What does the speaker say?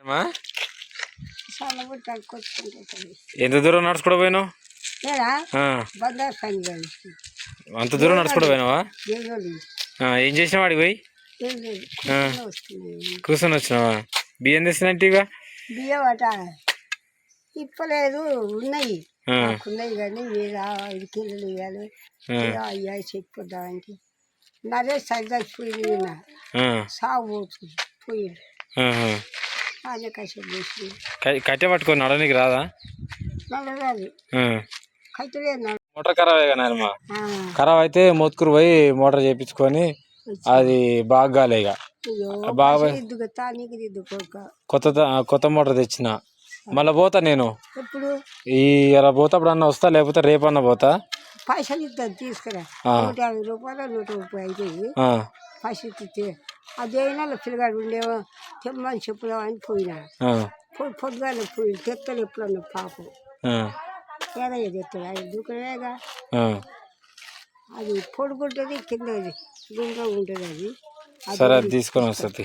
మా ఎంత దూరం నడుచుకుంటూ పోయినావు? అంత దూరం నడుచుకుంటూ పోయినావా? ఏం చేసినావు ఆడికి పోయి? కూర్చొని వచ్చినావా? బియ్యం తెచ్చినట్టు ఇక బియ్యం అట ఇప్పలేదు, ఉన్నాయి ఉన్నాయి కానీ మీరు 5 కిలోలు ఇవ్వాలి అయ్యా చెప్పడానికి నరే సరిపోయి సాగు పోతుంది పోయి అదే కష్టం చేసి కట్టె పట్టుకొని నడనికి రాదా? నడరాదు కట్టలేదు. మోటార్ ఖరాబ్ అయ్యా ఖరాబ్ అయితే మోత్కూరు పోయి మోటార్ చేయించుకొని అది బాగా గాలే ఇక బాగా కొత్త మోటార్ తెచ్చిన మళ్ళీ పోతా నేను. ఇలా పోతా అప్పుడన్నా వస్తా, లేకపోతే రేపన్నా పోతా. పైసలు ఇద్దాం తీసుకురా, 150 రూపాయలు 100 అవుతాయి. పైసలు ఇస్తే అదేనా పిల్లగాడు ఉండేవో తెమ్మని చెప్పుదామని పోయినా. పొద్దుగాల పోయి తెత్తలు ఎప్పుడన్నా పాపం ఏదయ్యా తెస్తాడు, అది దూకలేగా. అది పొడుగుంటుంది, కింద గుండ్రంగా ఉంటుంది. అది సరే అది తీసుకొని వస్తుంది.